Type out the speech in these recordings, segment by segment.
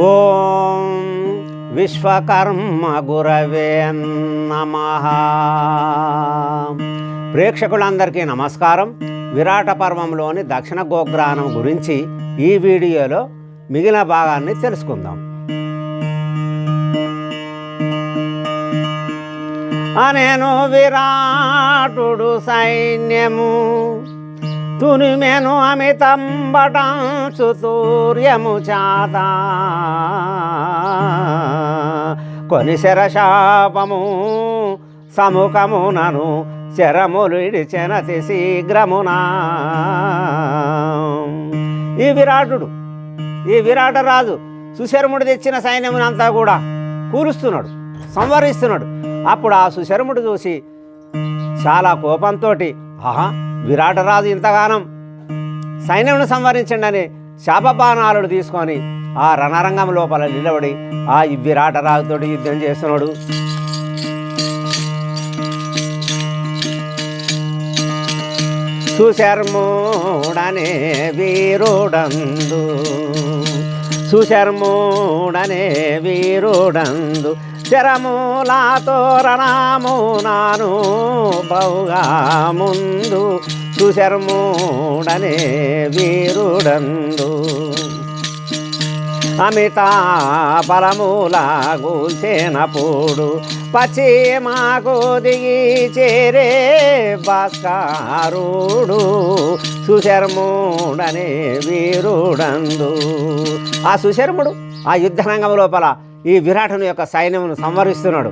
ఓం విశ్వకర్మ గురవే నమః. ప్రేక్షకులందరికీ నమస్కారం. విరాట పర్వంలోని దక్షిణ గోగ్రానం గురించి ఈ వీడియోలో మిగిలిన భాగాన్ని తెలుసుకుందాం. అనేను విరాటుడు సైన్యము తునిమెను అమితంబటంచు తూర్యము చాత కొని శరశాపము సముఖమునను శరములు ఇడిచెనతి శీఘ్రమునా. ఈ విరాటరాజు సుశర్ముడు తెచ్చిన సైన్యమునంతా కూడా కూలుస్తున్నాడు, సంవరిస్తున్నాడు. అప్పుడు ఆ సుశర్ముడు చూసి చాలా కోపంతో, ఆహా, విరాటరాజు ఇంతగానం సైన్యమును సంవరించండి అని శాపబాణాలు తీసుకొని ఆ రణరంగం లోపల నిలబడి ఆ విరాటరాజుతో యుద్ధం చేస్తున్నాడు. సుశర్ముడనే వీరుడందు శరమూలాతో రణమునాను బహుగా ముందు సుశర్ముడనే వీరుడందు అమిత బలమూల గూల్చేనప్పుడు పశ్చిమాకు దిగి చేరే భాస్కరుడు సుశర్ముడనే వీరుడందు. ఆ సుశర్ముడు ఆ యుద్ధరంగం లోపల ఈ విరాటుని యొక్క సైన్యమును సంవరిస్తున్నాడు.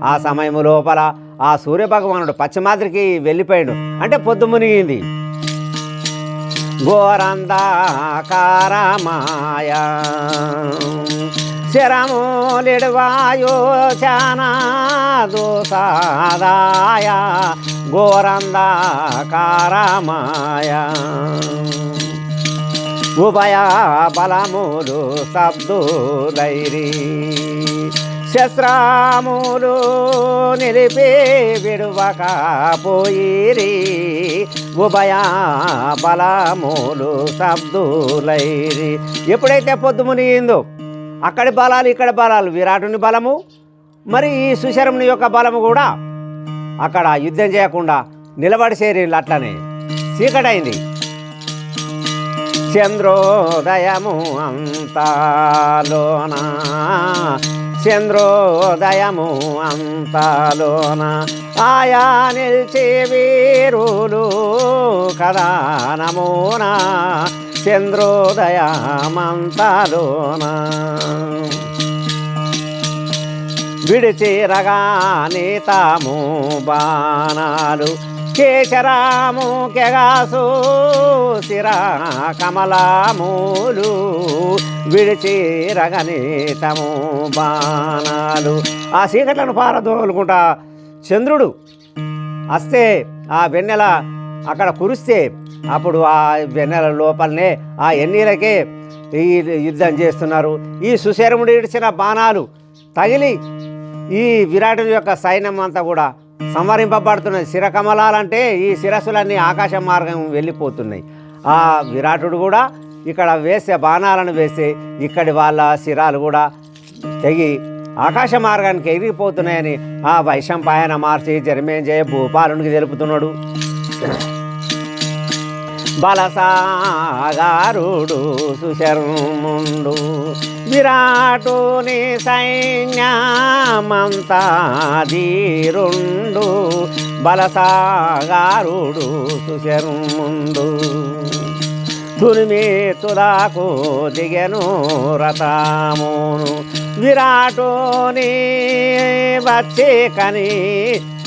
ఆ సమయము లోపల ఆ సూర్యభగవానుడు పశ్చిమాద్రికి వెళ్ళిపోయాడు, అంటే పొద్దు మునిగింది. ఘోరంధకారమాయ శరములిడ్వాయోచన దోసాదాయ ఘోరంధకారమాయ ఉభయ బలములు శబ్దులైరి శస్త్రములు నిలిపి విడువకపోయిరి ఉభయ బలములు శబ్దులైరి. ఎప్పుడైతే పొద్దు మునిగిందో అక్కడి బలాలు ఇక్కడి బలాలు, విరాటుని బలము మరి ఈ సుశర్ముని యొక్క బలము కూడా అక్కడ యుద్ధం చేయకుండా నిలబడి చేరిండ్రు. అట్లనే చీకటైంది. చంద్రోదయము అంతలోన ఆయా నిల్చి వీరులు కదా నమోన చంద్రోదయమంతలోన విడిచిరగాని తాము బాణాలు కేశరాము కెగాసు శిరా కమలామూలు విడిచిరగనీతము బాణాలు. ఆ చీకట్లను పారదోలుకుంటా చంద్రుడు వస్తే ఆ వెన్నెల అక్కడ కురిస్తే అప్పుడు ఆ వెన్నెల లోపలనే ఆ ఎన్నీలకే ఈ యుద్ధం చేస్తున్నారు. ఈ సుశర్ముడు ఇడిచిన బాణాలు తగిలి ఈ విరాటుని యొక్క సైన్యం అంతా కూడా సంవరింపబడుతున్నాయి. శిరకమలాలంటే ఈ శిరస్సులన్నీ ఆకాశ మార్గం వెళ్ళిపోతున్నాయి. ఆ విరాటుడు కూడా ఇక్కడ వేసే బాణాలను వేస్తే ఇక్కడి వాళ్ళ శిరాలు కూడా తెగి ఆకాశ మార్గానికి ఎగిరిపోతున్నాయని ఆ వైశంపాయన మార్చి జర్మేంజయ భూపాలునికి తెలుపుతున్నాడు. బలసాగారుడు సుశర్ముండు విరాటుని సైన్యమంతా ధీరుండు బలసాగారుడు సుశర్ముండు తునిమి తుదాకు దిగెను రథమును విరాటుని వచ్చే కని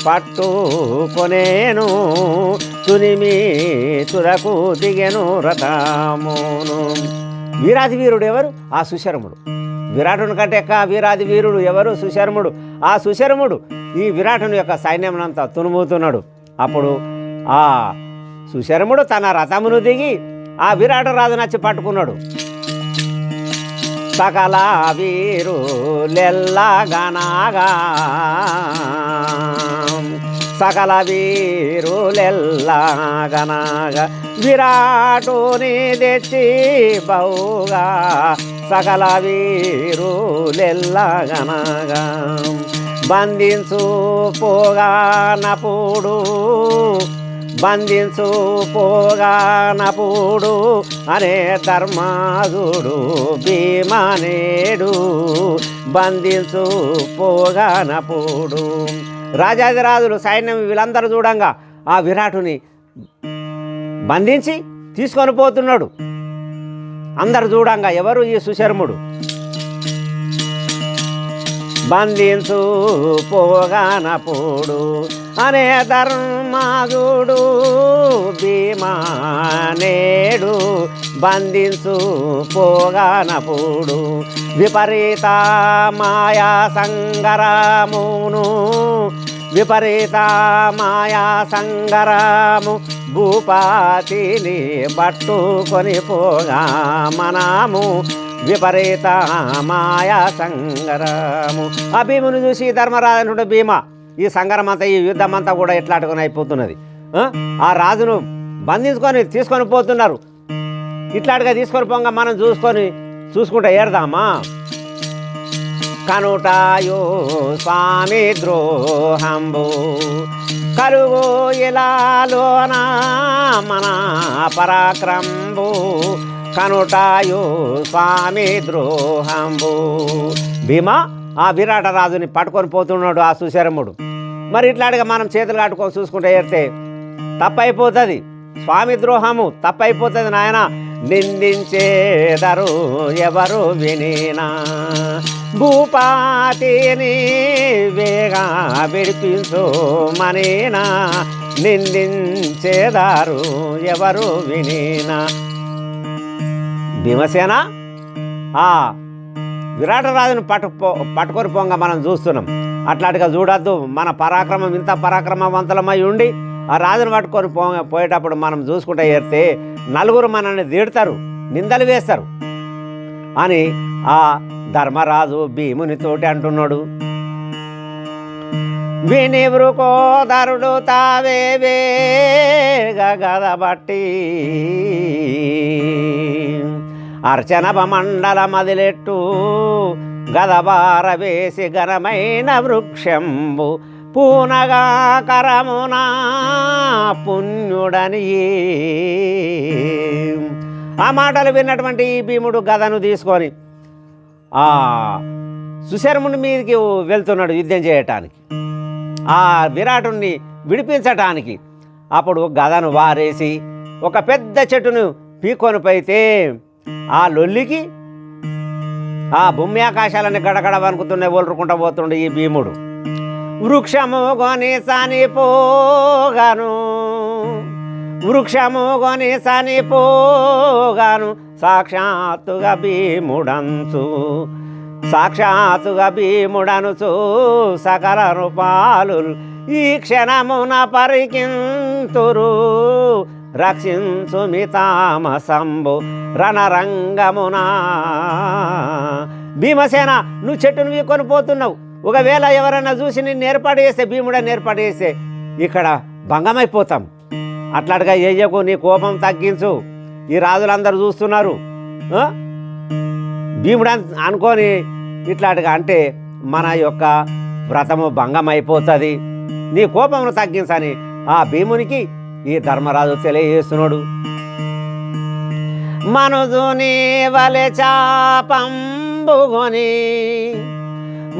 పట్టుకొనేను తునిమి తుదకు దిగెను రథమును. వీరాది వీరుడు ఎవరు? ఆ సుశర్ముడు. విరాటుని కంటే వీరాది వీరుడు ఎవరు? సుశర్ముడు. ఆ సుశర్ముడు ఈ విరాటుని యొక్క సైన్యమునంతా తునుముతున్నాడు. అప్పుడు ఆ సుశర్ముడు తన రథమును దిగి ఆ విరాటరాజు నచ్చి పట్టుకున్నాడు. సకల వీరులెల్లగనగా సకల వీరులెల్లగనగా విరాటుని తెచ్చి బహుగా సకల వీరులెల్లగనగా బంధించు పోగానపుడు బంధించు పోగానపుడు అనే ధర్మాదుడు భీమనేడు బంధించు పోగానపుడు. రాజాదిరాజులు సైన్యం వీళ్ళందరూ చూడంగా ఆ విరాటుని బంధించి తీసుకొని పోతున్నాడు. అందరు చూడంగా ఎవరు ఈ సుశర్ముడు. బంధించు పోగానపుడు అనే ధర్మాదుడు భీమనేడు బంధించు పోగానపుడు విపరీత మాయా సంగరమును విపరీత మాయా సంగరము భూపాతిని పట్టుకొని పోగా మనము విపరీత మాయా సంగరము. ఆ భీముని చూసి ధర్మరాజనుడు భీమ ఈ సంగరం అంతా ఈ యుద్ధం అంతా కూడా ఎట్లాటుకొని అయిపోతున్నది. ఆ రాజును బంధించుకొని తీసుకొని పోతున్నారు. ఇట్లాంటిగా తీసుకొని పోగా మనం చూసుకుంటా ఏడదామా. కనుటాయో స్వామి ద్రోహంబు కలుగు ఇలాలోన మన పరాక్రంబు కనుటాయో స్వామి ద్రోహంబు. భీమా ఆ విరాట రాజుని పట్టుకొని పోతున్నాడు ఆ సుశర్ముడు. మరి ఇట్లాంటిగా మనం చేతులు కట్టుకొని చూసుకుంటే ఏడితే తప్పైపోతుంది. స్వామి ద్రోహము తప్పైపోతుంది నాయన. నిందించేదరు ఎవరు వినినా భూపాతిని వేగా విడిపించు మనీనా నిందించేదారు ఎవరు వినినా. భీమసేన ఆ విరాటరాజును పట్టుకొని పోగా మనం చూస్తున్నాం. అట్లాంటిగా చూడద్దు. మన పరాక్రమం ఇంత పరాక్రమవంతులమై ఉండి ఆ రాజును పట్టుకొని పోయేటప్పుడు మనం చూసుకుంటే ఏరితే నలుగురు మనల్ని తీడతారు, నిందలు వేస్తారు అని ఆ ధర్మరాజు భీమునితోటి అంటున్నాడు. వినివృకోదరుడు తావే గదబట్టి అర్చనభ మండల మదిలెట్టు గదబార వేసి ఘనమైన వృక్షంబు పూనగా కరమునా పుణ్యుడని. ఆ మాటలు విన్నటువంటి భీముడు గదను తీసుకొని ఆ సుశర్ముని మీదకి వెళ్తున్నాడు యుద్ధం చేయటానికి, ఆ విరాటుని విడిపించటానికి. అప్పుడు గదను వారేసి ఒక పెద్ద చెట్టును పీక్కొని పోయితే ఆ లొల్లికి ఆ భూమి ఆకాశాలని గడగడ వణుకుతున్నాయి, ఒలురుకుంటూ పోతుండే ఈ భీముడు. వృక్షము కొని చనిపోగాను వృక్షము కొని చనిపోగాను సాక్షాత్తుగా భీముడనుచు సకల రూపాలు ఈ క్షణమున పరికింతురు రక్షించు మితామసంబు రణరంగమునా. భీమసేన నువ్వు చెట్టును వీకొని పోతున్నావు. ఒకవేళ ఎవరైనా చూసి నిన్ను ఏర్పాటు చేస్తే, భీముడని ఏర్పాటు చేస్తే ఇక్కడ భంగమైపోతాం. అట్లాంటిగా చెయ్యకు, నీ కోపం తగ్గించు. ఈ రాజులందరూ చూస్తున్నారు. భీముడు అనుకొని ఇట్లాంటిగా అంటే మన యొక్క వ్రతము భంగం అయిపోతుంది. నీ కోపమును తగ్గించని ఆ భీమునికి ఈ ధర్మరాజు తెలియజేస్తున్నాడు. మనుజుని వలె చాపంబుగొని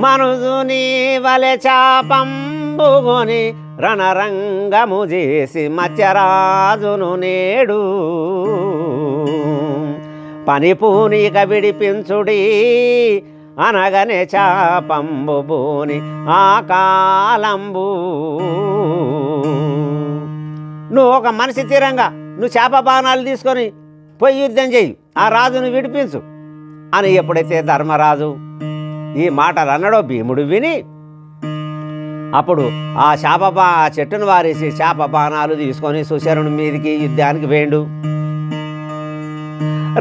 మనుజుని వలె చాపంబుగొని రణరంగము చేసి మత్స్యరాజును నేడు పనిపూనిక విడిపించుడి అనగనే చాపంబు బూని ఆ కాలంబు. నువ్వు ఒక మనిషి తీరంగా నువ్వు చేప బాణాలు తీసుకొని పోయి యుద్ధం చేయి, ఆ రాజును విడిపించు అని ఎప్పుడైతే ధర్మరాజు ఈ మాటలు అన్నాడో భీముడు విని అప్పుడు ఆ చెట్టును వారేసి చేప బాణాలు తీసుకొని సుశరుని మీదికి యుద్ధానికి వేండు.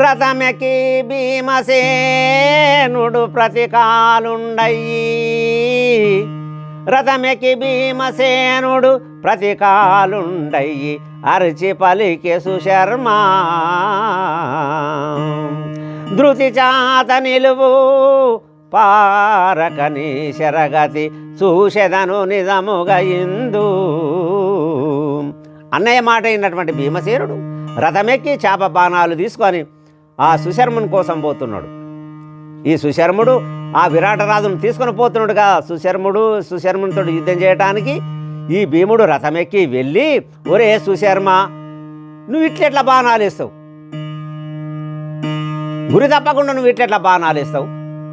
రథమెకి భీమసేనుడు ప్రతికాలుండయి రథమెకి భీమసేనుడు ప్రతికాలుండయి అరిచి పలికే సుశర్మ ధృతి చాత నిలువు పారకని శరగతి చూసెదను నిజముగా ఇందు. అన్నయ్య మాట అయినటువంటి భీమసేనుడు రథమెక్కి చేప బాణాలు తీసుకొని ఆ సుశర్ముని కోసం పోతున్నాడు. ఈ సుశర్ముడు ఆ విరాటరాజును తీసుకొని పోతున్నాడుగా. సుశర్మునితో యుద్ధం చేయటానికి ఈ భీముడు రథమెక్కి వెళ్ళి, ఒరే సుశర్మ, నువ్వు ఇట్లెట్లా బాణాలు ఇస్తావు, గురి తప్పకుండా నువ్వు ఇట్లెట్లా బాణాలు ఇస్తావు,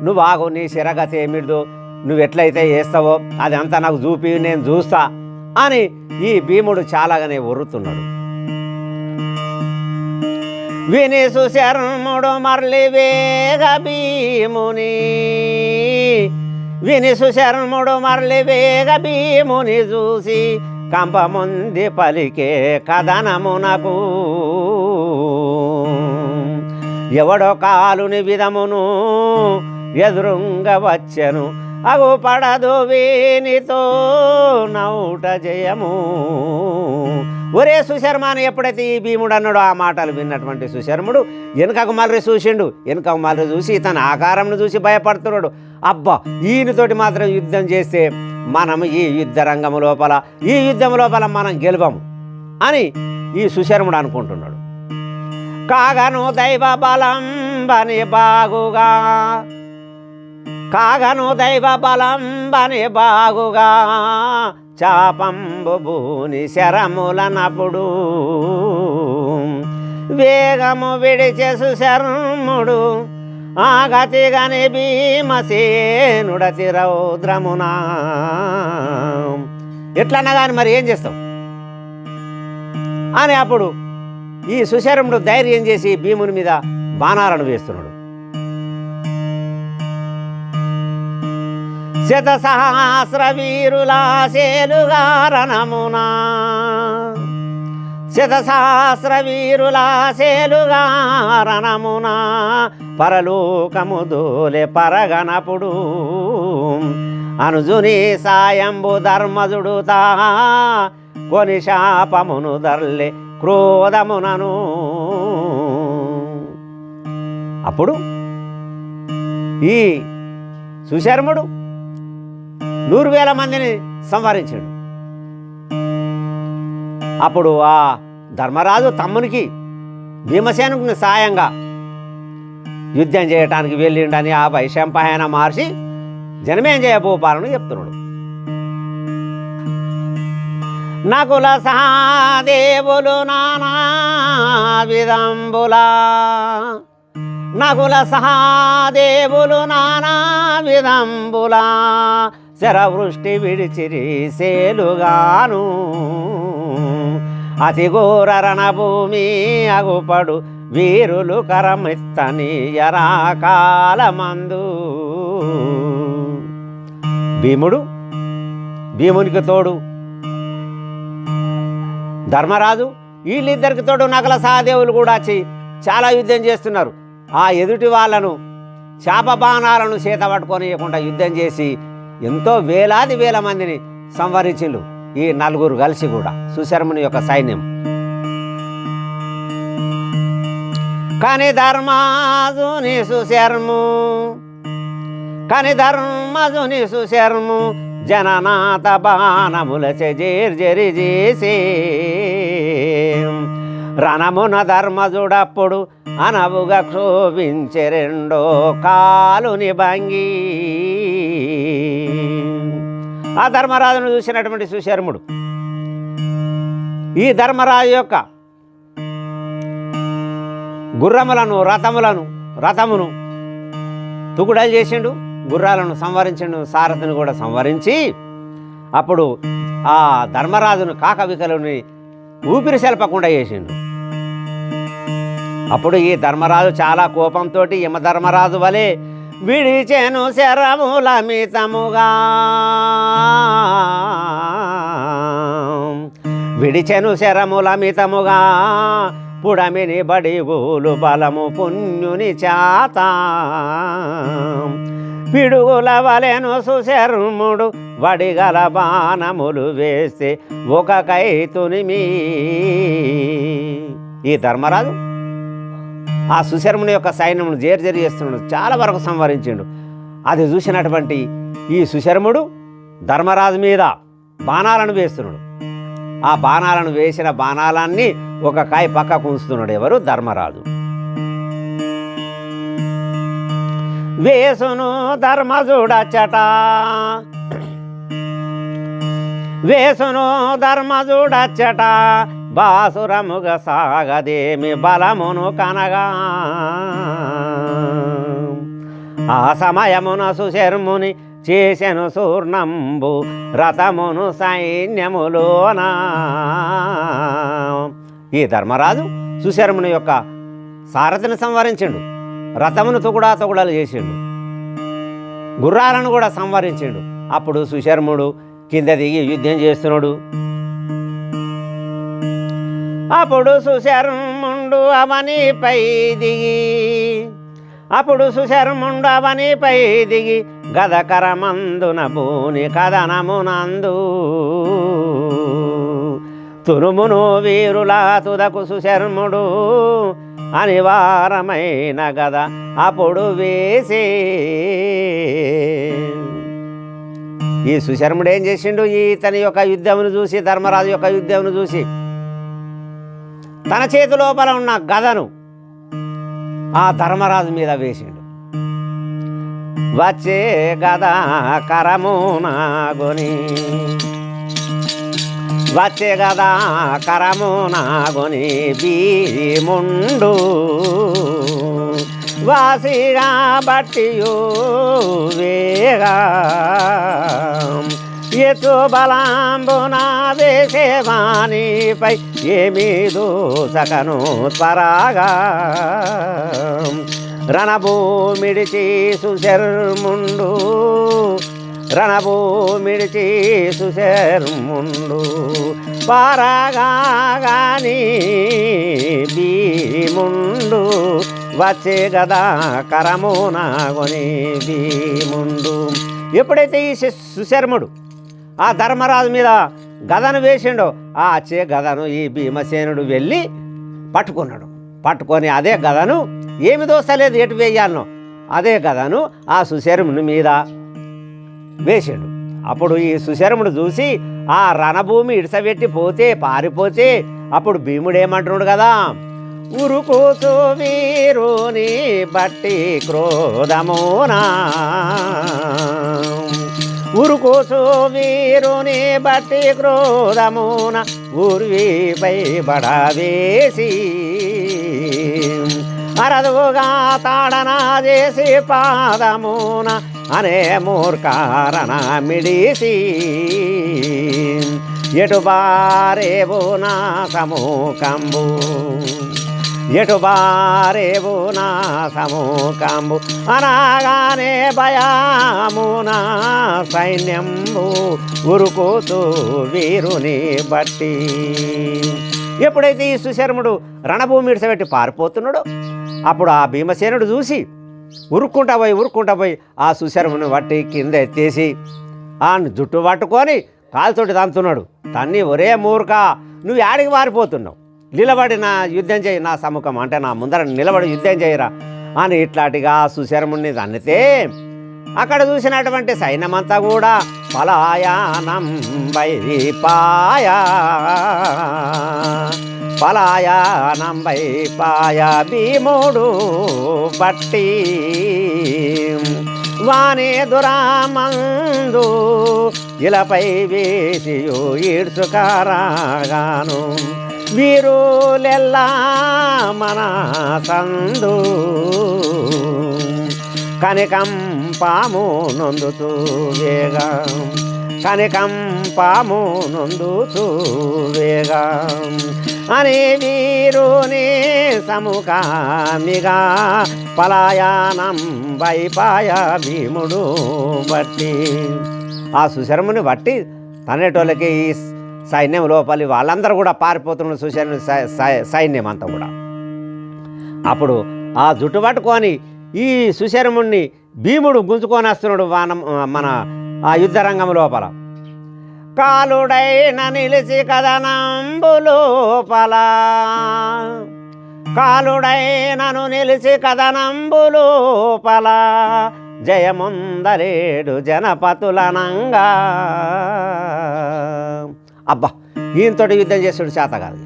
నువ్వు ఆగు, నీ శిరగతి ఏమిటిదో, నువ్వు ఎట్లయితే వేస్తావో అది అంతా నాకు చూపి, నేను చూస్తా అని ఈ భీముడు చాలాగానే ఒర్రుతున్నాడు. విని సుశర్ముడు మరలి వేగ భీముని, విని సుశర్ముడు మరలి వేగ భీముని చూసి కంపముంది పలికే కథనమునకు. ఎవడో కాలుని విధమును ఎదురుంగ వచ్చెను, అగు పడదు వేనితో నౌట జయము. ఒరే సుశర్మ అని ఎప్పుడైతే ఈ భీముడు అన్నాడో ఆ మాటలు విన్నటువంటి సుశర్ముడు వెనుకకు మళ్ళీ చూసిండు. వెనుకకు మళ్ళీ చూసి తన ఆకారంను చూసి భయపడుతున్నాడు. అబ్బా, ఈయనతోటి మాత్రం యుద్ధం చేస్తే మనం ఈ యుద్ధం లోపల మనం గెలవము అని ఈ సుశర్ముడు అనుకుంటున్నాడు. కాగను దైవ బలం బని బాగుగా, కాగను దైవ బలం బని బాగుగా, చాపంబు భూని శరములనప్పుడు వేగము విడిచె సుశర్ముడు ఆగతిగని భీమసేనుడతి రౌద్రమునా. ఎట్లన్నా కానీ మరి ఏం చేస్తాం అని అప్పుడు ఈ సుశర్ముడు ధైర్యం చేసి భీముని మీద బాణాలను వేస్తున్నాడు. శత సహస్ర వీరుల సేలుగా రణమునా, శత సహస్ర వీరుల సేలుగా రణమునా, పరలోకము దోలె పరగనపుడు అనుజుని సాయంబు ధర్మజుడు తా కొని శాపమును దర్లె క్రోధమునను. అప్పుడు ఈ సుశర్ముడు 100,000 మందిని సంహరించాడు. అప్పుడు ఆ ధర్మరాజు తమ్మునికి భీమసేనుని సాయంగా యుద్ధం చేయటానికి వెళ్ళిండని ఆ వైశంపాయన మహర్షి జనమేం చేయబోపాలని చెప్తున్నాడు. నకుల సహదేవులు నానా విధంబులా, నకుల సహదేవులు నానా విధంబులా, శరవృష్టి విడిచిరి సేలుగాను, అతి ఘోర రణభూమి అగుపడు వీరులు కరమెత్తనీయరాకాలమందు. భీమునికి తోడు ధర్మరాజు, వీళ్ళిద్దరికి తోడు నకుల సహదేవులు కూడా వచ్చి చాలా యుద్ధం చేస్తున్నారు. ఆ ఎదుటి వాళ్ళను శాప బాణాలను చేత పట్టుకొనియకుండా యుద్ధం చేసి ఎంతో వేల మందిని సంహరించిండు ఈ 4 కలిసి కూడా సుశర్ముని యొక్క సైన్యం. కానీ ధర్మజుని సుశర్ము జననాథ బాణముల జేర్జరి చేసే రణమున ధర్మజుడప్పుడు అనవుగా క్షోభించె రెండో కాలుని భంగి. ఆ ధర్మరాజును చూసినటువంటి సుశర్ముడు ఈ ధర్మరాజు యొక్క గుర్రములను రథమును తుకుడలు చేసిండు, గుర్రాలను సంవరించిండు, సారథిని కూడా సంవరించి అప్పుడు ఆ ధర్మరాజును కాకవికలుని ఊపిరి సెలపకుండా చేసిండు. అప్పుడు ఈ ధర్మరాజు చాలా కోపంతో యమధర్మరాజు వలె విడిచెను శరముల మితముగా, విడిచెను శరముల మితముగా, పుడమిని బడిగోలు బలము పుణ్యుని చాత, పిడుగుల వలెను సుశర్ముడు వడిగల బాణములు వేస్తే ఒక కైతునిమి. ఈ ధర్మరాజు ఆ సుశర్ముని యొక్క సైన్యమును జేర్జరి చేస్తున్నాడు, చాలా వరకు సంహరించిండు. అది చూసినటువంటి ఈ సుశర్ముడు ధర్మరాజు మీద బాణాలను వేస్తున్నాడు. ఆ బాణాలను వేసిన బాణాలన్నీ ఒక కాయ పక్కకు ఉంచుతున్నాడు. ఎవరు? ధర్మరాజు. వేసును ధర్మజుడచ్చట, వేసును ధర్మజుడచ్చట, బాసురముగ సాగదేమి బలమును కనగా. ఆ సమయమున సుశర్ముని చేసెను సూర్ణంబు రథమును సైన్యములోన. ఈ ధర్మరాజు సుశర్ముని యొక్క సారథిని సంవరించిండు, రథమును తొగుడాలు చేసిండు, గుర్రాలను కూడా సంవరించిండు. అప్పుడు సుశర్ముడు కింద దిగి యుద్ధం చేస్తున్నాడు. అప్పుడు సుశర్ముండు అవనిపై దిగి, అప్పుడు సుశర్ముండు అవనిపై దిగి గదకరమందున బూని కథనమునందు. తురుమును వీరులా తుదకు సుశర్ముడు అనివారమైన గద అప్పుడు వేసే. ఈ సుశర్ముడు ఏం చేసిండు? ఇతని యొక్క యుద్ధమును చూసి, ధర్మరాజు యొక్క యుద్ధమును చూసి తన చేతి లోపల ఉన్న గదను ఆ ధర్మరాజు మీద వేసిండు. వచ్చే గద కరమునాగొని, వచ్చే గద కరమునాగొని భీముండు వాసిగా బట్టియు వేగా. ఎత్తు బలాంబున వేసేవానిపై ఏమీ దూసకను త్వరగా. రణభూమిడిచి సుశర్ముండు, రణభూమిడిచి సుశర్ముండు పారగాని భీముండు వచ్చే గదా కరమునాగొని భీముండు. ఎప్పుడైతే ఈ సుశర్ముడు ఆ ధర్మరాజు మీద గదను వేసిండో, ఆ వచ్చే గదను ఈ భీమసేనుడు వెళ్ళి పట్టుకున్నాడు. పట్టుకొని అదే గదను, ఏమి దోస్తలేదు ఎటు వేయాలనో, అదే గదను ఆ సుశర్ముని మీద వేసిండు. అప్పుడు ఈ సుశర్ముడు చూసి ఆ రణభూమి ఇడిసబెట్టి పోతే, పారిపోతే, అప్పుడు భీముడు ఏమంటున్నాడు కదా, ఉరుకుతూ వీరుని బట్టి క్రోధమునా, ఉరుకుతూ వీరుని బట్టి క్రోధమున ఊర్విపై బడవేసి. అరదుగా తాడన చేసి పాదమున అనే మూర్ఖారణ మిడిసి. ఎటు బారేవు నా సముఖంబు, ఎటు బారేవు నా సముఖంబు అనగానే భయామున సైన్యంబు ఉరుకుతూ వీరుని బట్టి. ఎప్పుడైతే ఈ సుశర్ముడు రణభూమి ఇడిసబెట్టి పారిపోతున్నాడో, అప్పుడు ఆ భీమసేనుడు చూసి ఉరుక్కుంటా పోయి ఆ సుశర్ముని బట్టి కింద ఎత్తేసి ఆ జుట్టు పట్టుకొని కాలుతోటి తంతున్నాడు. తన్ని, ఒరే మూర్ఖ, నువ్వు యాడికి పారిపోతున్నావు, నిలబడి నా యుద్ధం చేయి, నా సముఖం అంటే నా ముందర నిలబడి యుద్ధం చేయరా అని ఇట్లాంటిగా సుశర్ముని తన్నితే అక్కడ చూసినటువంటి సైన్యమంతా కూడా పలాయానం వైపాయ, పలాయానం వైపాయ భీముడు బట్టి. వానే దురామందు ఇలపై వేసియు ఈడ్చుకారాగాను వీరులెల్లా మన సందు. కనికం పాము నొందుతూ వేగా, కనికం పాము నొందుతూ వేగా అని వీరుని సముఖామిగా పలాయానం వైపాయ భీముడు బట్టి. ఆ సుశర్ముని బట్టి తనేటోళ్ళకి ఈ సైన్యం లోపలి వాళ్ళందరూ కూడా పారిపోతున్న సుశర్ముని సైన్యం అంతా కూడా. అప్పుడు ఆ జుట్టు పట్టుకొని ఈ సుశర్ముని భీముడు గుంజుకొని వస్తున్నాడు మన ఆ యుద్ధరంగం లోపల. కాలుడైన నిలిచి కథనంబు లోపల, కాలుడైనను నిలిచి కథనంబులోపల జయముందలేడు జనపతులనంగా. అబ్బా, ఈయనతోటి యుద్ధం చేసాడు చేత కాదు.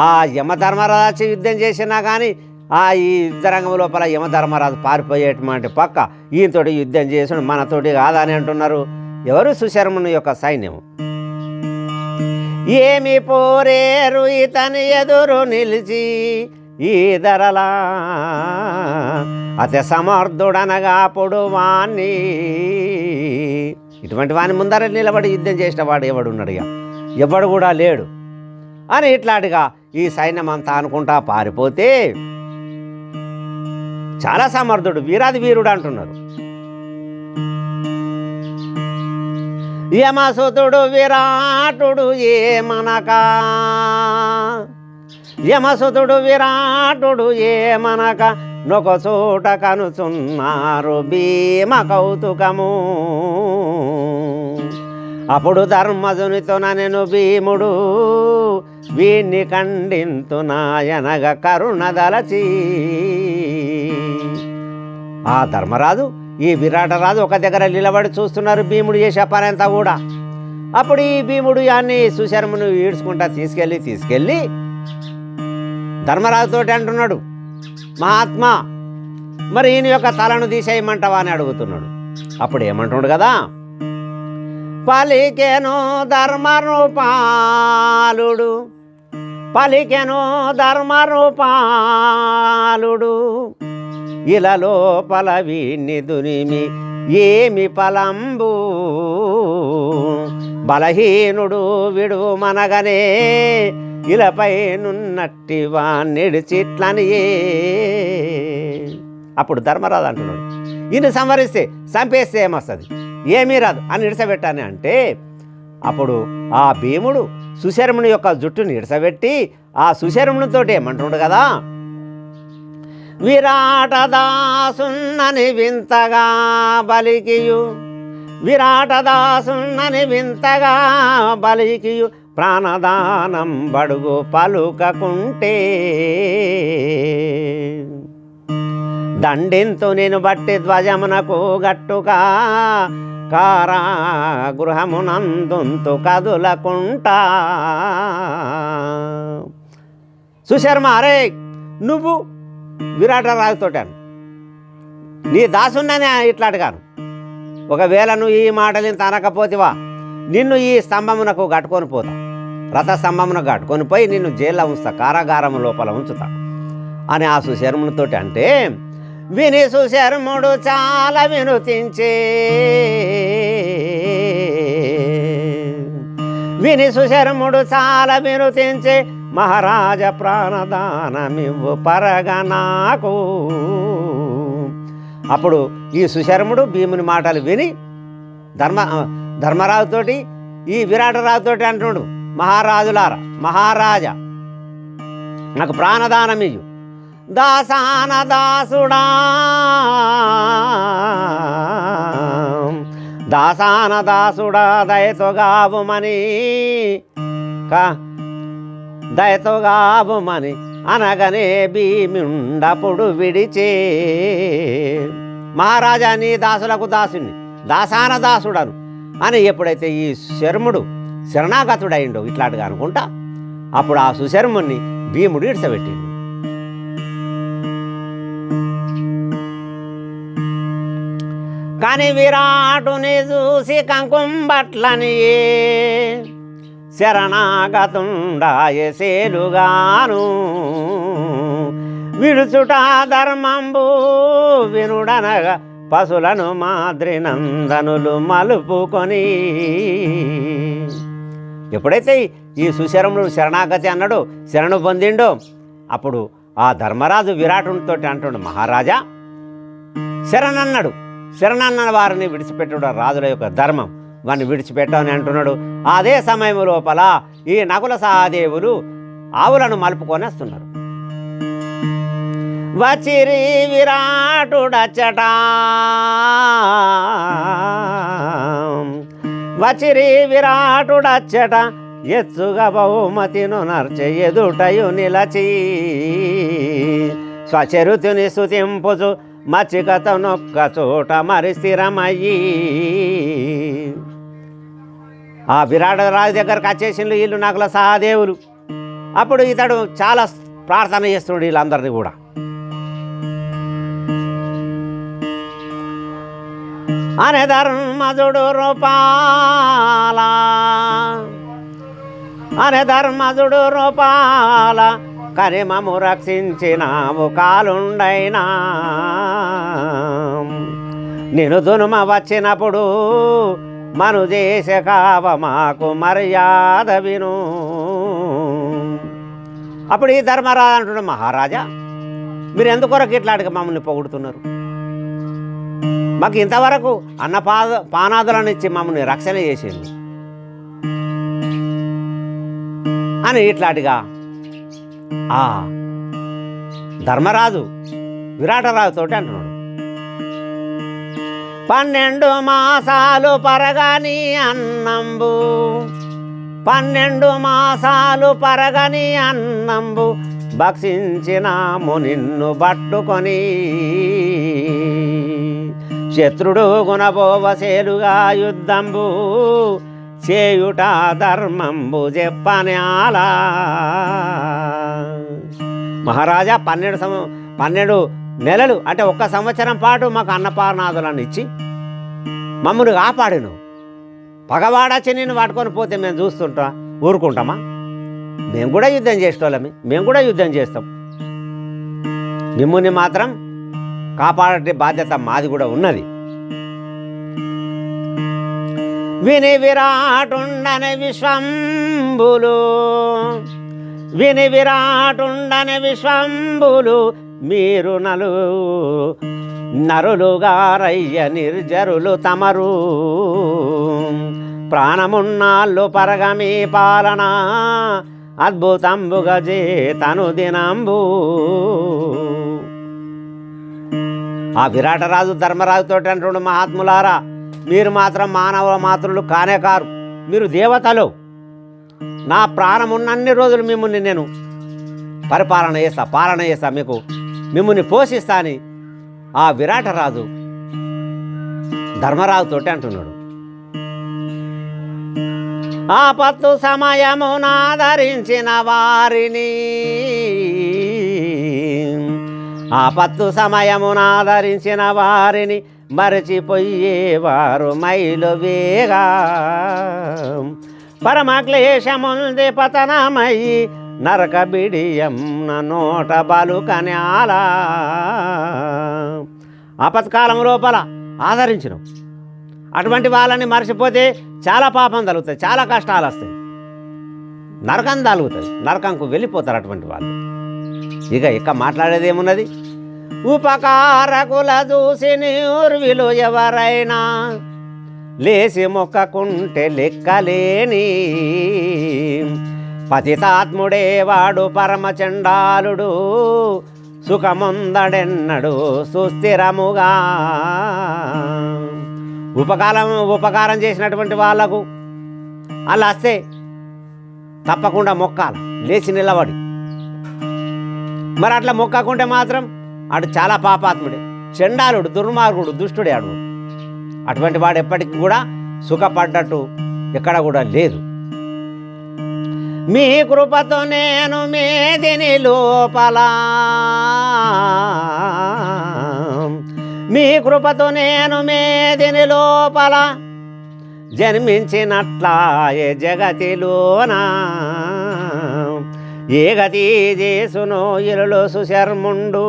ఆ యమధర్మరాజు యుద్ధం చేసినా కానీ ఈ యుద్ధరంగం లోపల యమధర్మరాజు పారిపోయేటువంటి పక్క ఈయనతోటి యుద్ధం చేసాడు, మనతోటి కాదని అంటున్నారు ఎవరు? సుశర్ముని యొక్క సైన్యం. ఏమి పోరేరు ఇతని ఎదురు నిలిచి ఈ ధరలా అతి సమర్థుడనగా పొడువాన్ని. ఇటువంటి వాని ముందర నిలబడి యుద్ధం చేసిన వాడు ఎవడున్నాడు? ఎవడు కూడా లేడు అని ఇట్లాంటిగా ఈ సైన్యం అంతా అనుకుంటా పారిపోతే చాలా సమర్థుడు, వీరాది వీరుడు అంటున్నారు. యమసుతుడు విరాటుడు ఏమనక, యమసుతుడు విరాటుడు ఏమనక నొక చోట కనుచున్నారు భీమ కౌతుకము. అప్పుడు ధర్మజునితో నేను భీముడు వీణ్ణి ఖండింతునాయనగ కరుణదలచి. ఆ ధర్మరాజు ఈ విరాటరాజు ఒక దగ్గర నిలబడి చూస్తున్నారు భీముడు చేసే పని అంతా కూడా. అప్పుడు ఈ భీముడు యాన్ని సుశర్మను ఈడ్చుకుంటా తీసుకెళ్ళి ధర్మరాజుతోటి అంటున్నాడు, మహాత్మా మరి ఈయన యొక్క తలను తీసేయమంటావా అని అడుగుతున్నాడు. అప్పుడు ఏమంటున్నాడు కదా, పలికెను ధర్మరూపాలుడు, పలికెను ధర్మరూపాలుడు ఇలా లోపల వీణ్ణి దునిమి ఏమి పలంబు. బలహీనుడు విడువు మనగనే ఇలపై నున్నట్టి వాణ్ణిడిచిట్లని. అప్పుడు ధర్మరాజు అంటున్నాడు, ఈయన సంవరిస్తే చంపేస్తే ఏమొస్తుంది, ఏమీ రాదు అని ఇడసబెట్టాని అంటే, అప్పుడు ఆ భీముడు సుశర్ముని యొక్క జుట్టుని ఇడసబెట్టి ఆ సుశర్మునితో ఏమంటున్నాడు కదా, విరాటదాసున్నని వింతగా బలికియు, విరాటదాసున్నని వింతగా బలికియు ప్రాణదానం బడుగు పలుకకుంటే. దండింతు నేను బట్టి ధ్వజమునకు గట్టుగా కారాగృహమునందుంతు కదులకుంటా. సుశర్మ, అరే నువ్వు విరాటరాజుతోటాను నీ దాసున్ననే ఇట్లాంటిగాను, ఒకవేళ నువ్వు ఈ మాటలు అనకపోతేవా నిన్ను ఈ స్తంభమునకు కట్టుకొని పోతా, రథ స్తంభమునకు కట్టుకొని పోయి నిన్ను జైల్లో ఉంచుతా, కారాగారం లోపల ఉంచుతా అని ఆ సుశర్మునితోటి అంటే, విని సుశర్ముడు చాలా వినుతించే, విని సుశర్ముడు చాలా వినుతించే మహారాజ ప్రాణదానమివ్వు పరగా నాకు. అప్పుడు ఈ సుశర్ముడు భీముని మాటలు విని ధర్మరాజుతోటి ఈ విరాటరాజుతోటి అంటున్నాడు, మహారాజులారా, మహారాజా నాకు ప్రాణదానమియ్యు, దాసాన దాసుడా, దాసాన దాసుడా దయతోగావుమని దయతోగావుమని అనగనే భీముండపుడు విడిచే. మహారాజా నీ దాసులకు దాసుని, దాసాన దాసుడను అని ఎప్పుడైతే ఈ శర్ముడు శరణాగతుడైండో ఇట్లాంటిగా అనుకుంటా, అప్పుడు ఆ సుశర్ముని భీముడు ఇడ్చబెట్టిండు. కానీ విరాటుని చూసి కంకుంబట్లని శరణాగతుండాయసేలుగాను, విడుచుట ధర్మంబు వినుడనగా పశులను మాద్రినందనులు మలుపుకొని. ఎప్పుడైతే ఈ సుశర్ముడు శరణాగతి అన్నాడో, శరణు పొందిండో, అప్పుడు ఆ ధర్మరాజు విరాటునితో అంటుండు, మహారాజా శరణన్నాడు, శరణన్న వారిని విడిచిపెట్టుడు రాజుల యొక్క ధర్మం, వారిని విడిచిపెట్టని అంటున్నాడు. అదే సమయం లోపల ఈ నకుల సహదేవులు ఆవులను మలుపుకొని వస్తున్నారు. వచిరి విరాటుడచ్చట, వచిరి విరాటుడచ్చట ఎచ్చుగా బహుమతిను నర్చె ఎదుటయు నిలచి స్వచరుతుని స్తుతింపుచు మచ్చికత నొక్క చోట మరి స్థిరమయ్యి ఆ విరాట రాజు దగ్గరకు వచ్చేసిండు వీళ్ళు నకుల సహదేవులు. అప్పుడు ఇతడు చాలా ప్రార్థన చేస్తున్నాడు వీళ్ళందరినీ కూడా. అనే ధర్మజుడు రూపాల అనే ధర్మజుడు రూపాల కరిమము రక్షించినావు కాలుండైనా నేను దునుమ వచ్చినప్పుడు మను చేసే కావ మాకు మర్యాద విను. అప్పుడు ఈ ధర్మరాజు అంటున్నాడు, మహారాజా మీరు ఎందుకొరకు ఇట్లాంటి మమ్మల్ని పొగుడుతున్నారు? మాకు ఇంతవరకు పానాదులను ఇచ్చి మమ్మల్ని రక్షణ చేసింది అని ఇట్లాంటిగా ఆ ధర్మరాజు విరాటరాజుతోటి అంటున్నాడు. 12 మాసాలు పరగని అన్నంబు 12 మాసాలు పరగని అన్నంబు భక్షించినాము నిన్ను పట్టుకొని శత్రుడు గుణబోవసేలుగా యుద్ధంబు చేయుట ధర్మంబు చెప్పని అలా. మహారాజా 12 నెలలు అంటే 1 సంవత్సరం పాటు మాకు అన్నపానాదులను ఇచ్చి మమ్మల్ని కాపాడిను. పగవాడచ్చి నేను పట్టుకొని పోతే మేము చూస్తుంటా ఊరుకుంటామా? మేము కూడా యుద్ధం చేసేటోళ్ళమే, మేము కూడా యుద్ధం చేస్తాం. మిమ్ముని మాత్రం కాపాడే బాధ్యత మాది కూడా ఉన్నది. విని విరాటుండని విశ్వంబులు విని విరాటుండని విశ్వంబులు మీరు నరులుగారయ్య నిర్జరులు తమరు ప్రాణమున్నాళ్ళు పరగమీ పాలన అద్భుతంబుగా చేతను దినంబు. ఆ విరాటరాజు ధర్మరాజుతో అంటుండు, మహాత్ములారా మీరు మాత్రం మానవ మాతృలు కానే కారు, మీరు దేవతలు. నా ప్రాణం ఉన్నన్ని రోజులు మిమ్మల్ని నేను పాలన చేస్తా, మిమ్మల్ని పోషిస్తా అని ఆ విరాటరాజు ధర్మరాజుతోటి అంటున్నాడు. ఆపత్తు సమయమునాదరించిన వారిని ఆపత్తు సమయమునాదరించిన వారిని మరచిపోయేవారు మైలు వేగా పరమక్లేశముంది పతనమయ్యి నరక బిడియం నోట బలుకని అలా. ఆపత్కాలం లోపల ఆదరించను అటువంటి వాళ్ళని మర్చిపోతే చాలా పాపం తగులుతుంది, చాలా కష్టాలు వస్తాయి, నరకం తగులుతుంది, నరకంకు వెళ్ళిపోతారు అటువంటి వాళ్ళు. ఇక మాట్లాడేది ఏమున్నది? ఉపకారకుల చూసి ఊర్విలు ఎవరైనా లేసి మొక్కకుంటే లెక్కలేని పతితాత్ముడే వాడు పరమచండాలుడు సుఖముందడెన్నడు సుస్థిరముగా. ఉపకారం చేసినటువంటి వాళ్ళకు అలా వస్తే తప్పకుండా మొక్కాలి, లేచి నిలబడి. మరి అట్లా మొక్కకుంటే మాత్రం అటు చాలా పాపాత్ముడే, చండాలుడు, దుర్మార్గుడు, దుష్టుడే అడు. అటువంటి వాడు ఎప్పటికి కూడా సుఖపడ్డట్టు ఎక్కడ కూడా లేదు. మీ కృపతో నేను మేదిని లోపల మీ కృపతో నేను మేదిని లోపల జన్మించినట్లా ఏ జగతిలోనా ఏ గతి చేసునో ఇరులో సుశర్ముండు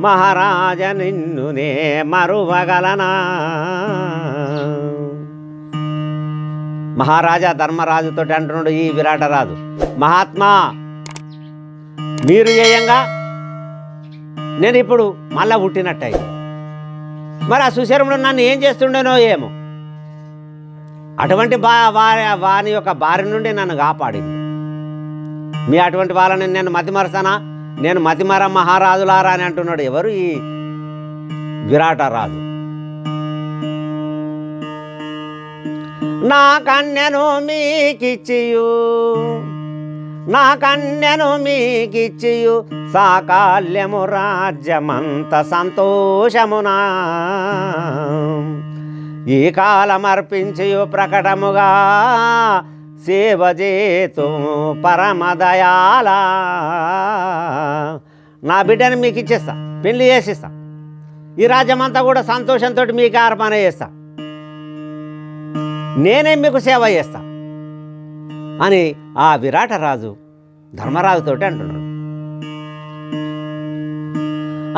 మహారాజ నిన్నునే మరువగలనా. మహారాజా ధర్మరాజుతో అంటున్నాడు ఈ విరాటరాజు, మహాత్మా మీరు చేయంగా నేను ఇప్పుడు మళ్ళా పుట్టినట్టయి. మరి ఆ సుశర్ముడు నన్ను ఏం చేస్తుండేనో ఏమో, అటువంటి వాని యొక్క బారి నుండి నన్ను కాపాడింది. మీ అటువంటి వాళ్ళని నేను మతిమరసానా? నేను మతిమర మహారాజులారా అని అంటున్నాడు. ఎవరు? ఈ విరాటరాజు. నా కన్యను మీకిచ్చియు నా కన్యను మీకిచ్చియు సాకాల్యము రాజ్యమంత సంతోషమునా ఈ కాలమర్పించియు ప్రకటముగా సేవ చేతు పరమదయాల నా బిడ్డని మీకు ఇచ్చేస్తా, పెళ్లి చేసిస్తా, ఈ రాజ్యమంతా కూడా సంతోషంతో మీకు అర్పణ చేస్తా, నేనే మీకు సేవ చేస్తా అని ఆ విరాటరాజు ధర్మరాజుతోటి అంటున్నాడు.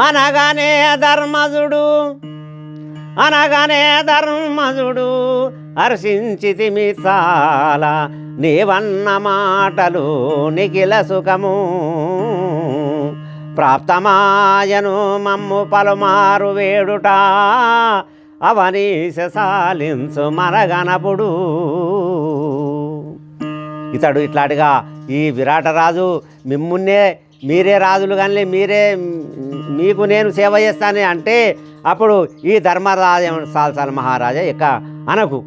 అనగానే ధర్మజుడు హర్షించితిమి చాలా నీవన్న మాటలు నిఖిల సుఖము ప్రాప్తమాయను మమ్ము పలుమారు వేడుట అవనీశ సాలించు మనగనపుడు. ఇతడు ఇట్లాంటిగా ఈ విరాటరాజు మిమ్మున్నే మీరే రాజులు కానీ మీకు నేను సేవ చేస్తానే అంటే అప్పుడు ఈ ధర్మరాజ సాల్సాల మహారాజా ఇక అనకు,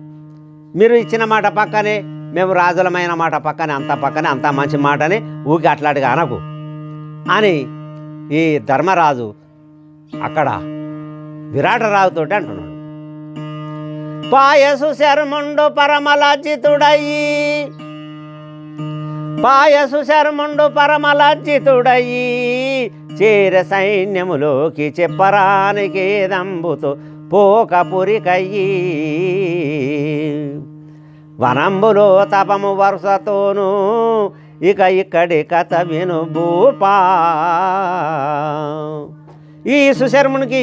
మీరు ఇచ్చిన మాట పక్కనే, మేము రాజులమైన మాట పక్కనే, అంత మంచి మాటని ఊకి అట్లాంటిగా అనకు అని ఈ ధర్మరాజు అక్కడ విరాటరాజుతోటి అంటున్నాడు. పాయసు శర్ముండు పరమలజ్జితుడయి చేర సైన్యములోకి చెప్పరానికి దంబుతో పోకపురికయ్యి వనంబులో తపము వరుసతోనూ ఇక ఇక్కడి కథ విను భూపా. ఈ సుశర్మునికి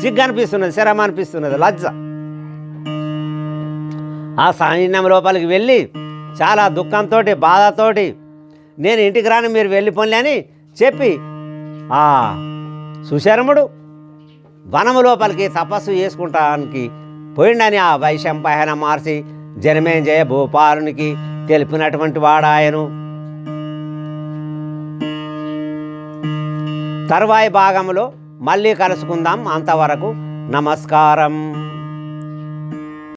సిగ్గు అనిపిస్తున్నది, శరం అనిపిస్తున్నది, లజ్జ. ఆ సైన్యం లోపలికి వెళ్ళి చాలా దుఃఖంతో బాధతోటి నేను ఇంటికి రాని మీరు వెళ్ళిపోలే అని చెప్పి ఆ సుశర్ముడు వనము లోపలికి తపస్సు చేసుకుంటానికి పోయిండని ఆ వైశంపాయన మార్చి జనమేంజయ భూపాలునికి తెలిపినటువంటి వాడాయను. తరువాయి భాగంలో మళ్ళీ కలుసుకుందాం. అంతవరకు నమస్కారం.